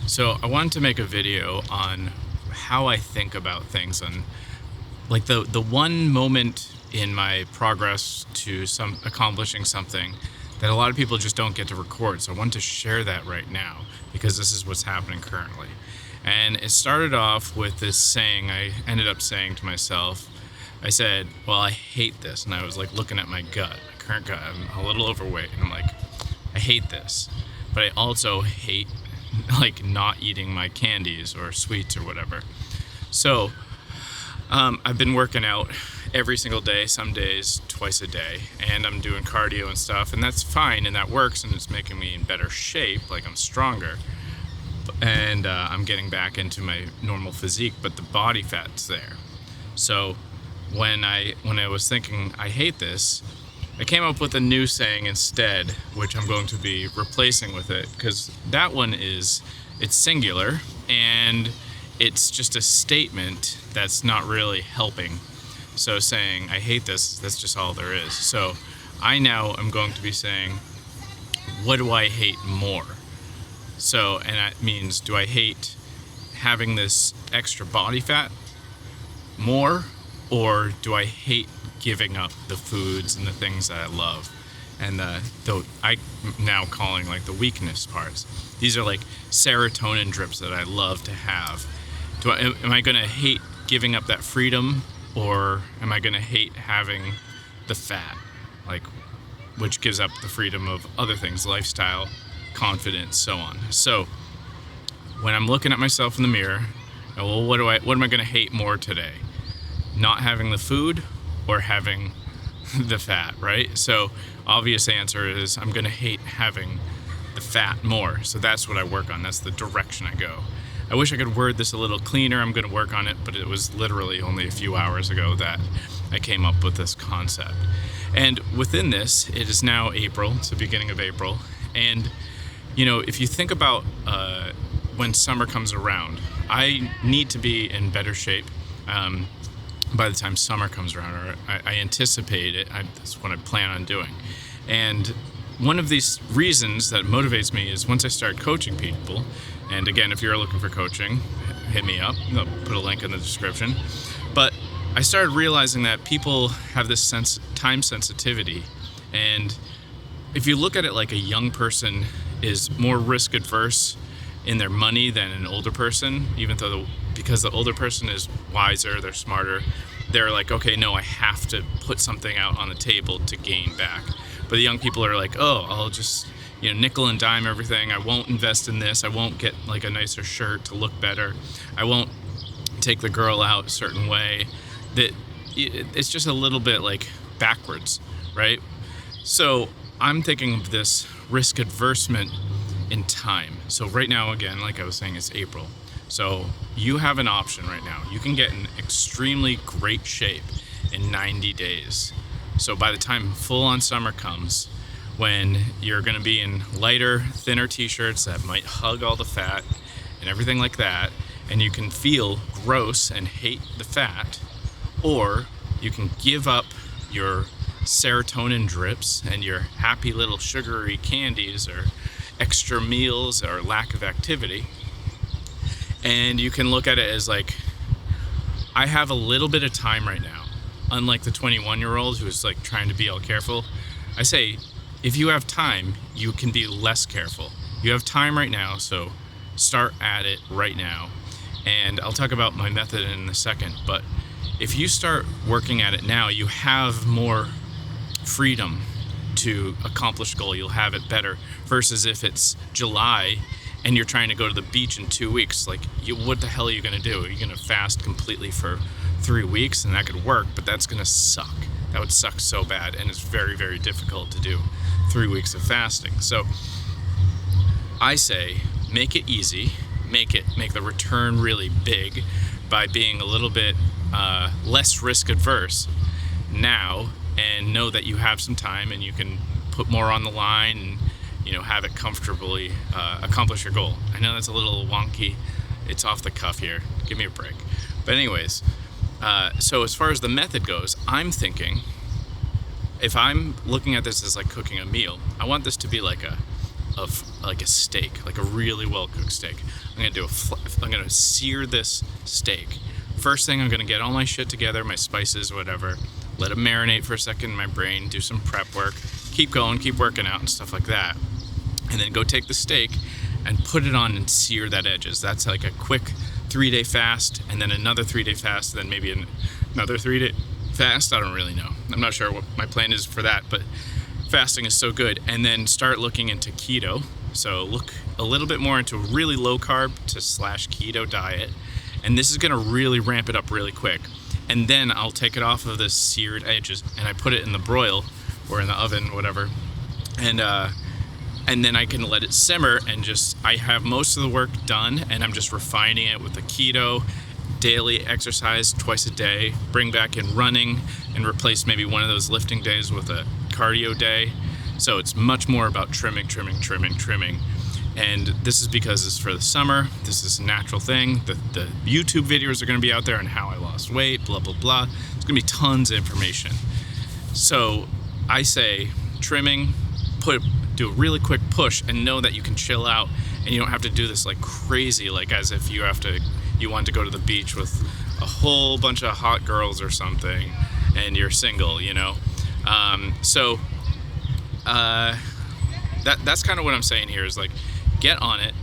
So I wanted to make a video on how I think about things, and like the one moment in my progress to some accomplishing something that a lot of people just don't get to record. So I want to share that right now because this is what's happening currently. And it started off with this saying I ended up saying to myself. I said, well, I hate this. And I was like looking at my gut, my current gut. I'm a little overweight. And I'm like, I hate this. But I also hate like not eating my candies or sweets or whatever. So I've been working out every single day, some days twice a day, and I'm doing cardio and stuff, and that's fine, and that works, and it's making me in better shape, like I'm stronger, and I'm getting back into my normal physique, but the body fat's there. So when I was thinking I hate this, I came up with a new saying instead, which I'm going to be replacing with it, because that one it's singular, and it's just a statement that's not really helping. So saying, I hate this, that's just all there is. So I now am going to be saying, what do I hate more? So, and that means, do I hate having this extra body fat more, or do I hate giving up the foods and the things that I love? And I'm now calling like the weakness parts. These are like serotonin drips that I love to have. Am I going to hate giving up that freedom, or am I going to hate having the fat, like, which gives up the freedom of other things, lifestyle, confidence, so on. So when I'm looking at myself in the mirror, well, what am I going to hate more today? Not having the food or having the fat, right? So obvious answer is I'm going to hate having the fat more. So that's what I work on. That's the direction I go. I wish I could word this a little cleaner. I'm going to work on it, but it was literally only a few hours ago that I came up with this concept. And within this, it is now April. It's the beginning of April. And, you know, if you think about when summer comes around, I need to be in better shape by the time summer comes around, or I anticipate it. That's what I plan on doing. And one of these reasons that motivates me is once I start coaching people, and again, if you're looking for coaching, hit me up. I'll put a link in the description. But I started realizing that people have this time sensitivity. And if you look at it like a young person is more risk adverse in their money than an older person, because the older person is wiser, they're smarter, they're like, okay, no, I have to put something out on the table to gain back. But the young people are like, oh, I'll just, nickel and dime everything. I won't invest in this. I won't get like a nicer shirt to look better. I won't take the girl out a certain way. It's just a little bit like backwards, right? So I'm thinking of this risk adversement in time. So right now, again, like I was saying, it's April. So you have an option right now. You can get in extremely great shape in 90 days. So by the time full-on summer comes, when you're going to be in lighter, thinner t-shirts that might hug all the fat and everything like that, and you can feel gross and hate the fat, or you can give up your serotonin drips and your happy little sugary candies or extra meals or lack of activity, and you can look at it as like, I have a little bit of time right now. Unlike the 21-year-old who's like trying to be all careful, I say, if you have time, you can be less careful. You have time right now, so start at it right now. And I'll talk about my method in a second, but if you start working at it now, you have more freedom to accomplish a goal. You'll have it better versus if it's July and you're trying to go to the beach in 2 weeks. Like, what the hell are you going to do? Are you going to fast completely for 3 weeks? And that could work, but that's going to suck. That would suck so bad, and it's very, very difficult to do 3 weeks of fasting. So I say, make it easy, make the return really big by being a little bit less risk adverse now, and know that you have some time and you can put more on the line and have it comfortably accomplish your goal. I know that's a little wonky. It's off the cuff here. Give me a break. But anyways, so as far as the method goes, I'm thinking, if I'm looking at this as like cooking a meal, I want this to be like of like a steak, like a really well cooked steak. I'm gonna sear this steak. First thing, I'm gonna get all my shit together, my spices, whatever. Let it marinate for a second in my brain. Do some prep work. Keep going, keep working out and stuff like that. And then go take the steak and put it on and sear that edges. That's like a quick 3-day fast, and then another 3-day fast, and then maybe another 3-day fast. I don't really know. I'm not sure what my plan is for that, but fasting is so good. And then start looking into keto. So look a little bit more into a really low carb to / keto diet. And this is gonna really ramp it up really quick. And then I'll take it off of the seared edges and I put it in the broil or in the oven, whatever. And then I can let it simmer and I have most of the work done, and I'm just refining it with the keto, daily exercise twice a day, bring back in running and replace maybe one of those lifting days with a cardio day. So it's much more about trimming. And this is because it's for the summer. This is a natural thing. The YouTube videos are gonna be out there on how I lost weight, blah, blah, blah. There's gonna be tons of information. So I say trimming, do a really quick push and know that you can chill out and you don't have to do this like crazy, like as if you want to go to the beach with a whole bunch of hot girls or something and you're single, you know? That's kind of what I'm saying here is like, get on it,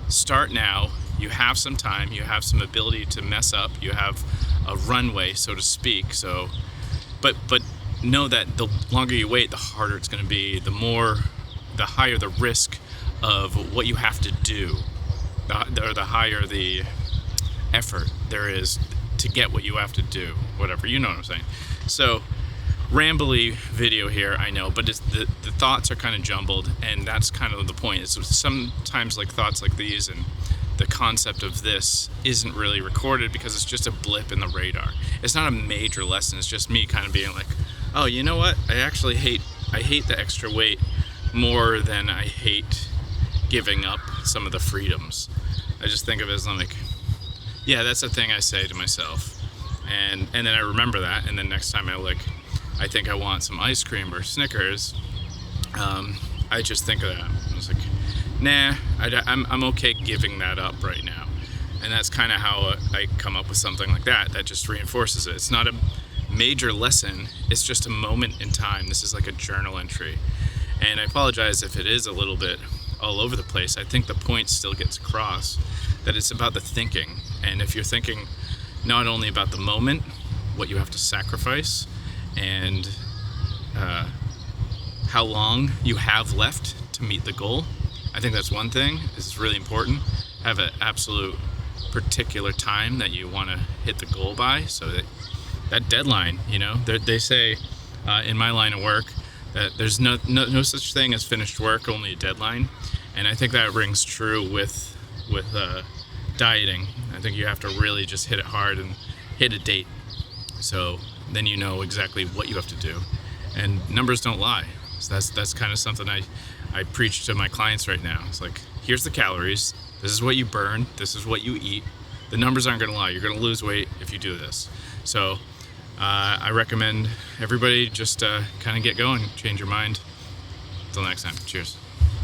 start now. You have some time, you have some ability to mess up, you have a runway, so to speak. So, but know that the longer you wait, the harder it's going to be, the higher the risk of what you have to do, the higher the effort there is to get what you have to do, whatever, you know what I'm saying. So, rambly video here, I know, but the thoughts are kind of jumbled, and that's kind of the point. Is sometimes like thoughts like these and the concept of this isn't really recorded because it's just a blip in the radar. It's not a major lesson. It's just me kind of being like, oh, you know what? I hate the extra weight more than I hate giving up some of the freedoms. I just think of it as like, yeah, that's the thing I say to myself. And then I remember that, and then next time I think I want some ice cream or Snickers, I just think of that. I was like, nah, I'm okay giving that up right now. And that's kind of how I come up with something like that. That just reinforces it. It's not a major lesson. It's just a moment in time. This is like a journal entry. And I apologize if it is a little bit all over the place. I think the point still gets across that it's about the thinking. And if you're thinking not only about the moment, what you have to sacrifice, and how long you have left to meet the goal. I think that's one thing. It's really important. Have an absolute particular time that you want to hit the goal by, so that deadline, you know, they say in my line of work that there's no such thing as finished work, only a deadline. And I think that rings true with dieting. I think you have to really just hit it hard and hit a date. So then you know exactly what you have to do. And numbers don't lie. So that's kind of something I preach to my clients right now. It's like, here's the calories. This is what you burn. This is what you eat. The numbers aren't going to lie. You're going to lose weight if you do this. So I recommend everybody just kind of get going, change your mind. Until next time. Cheers.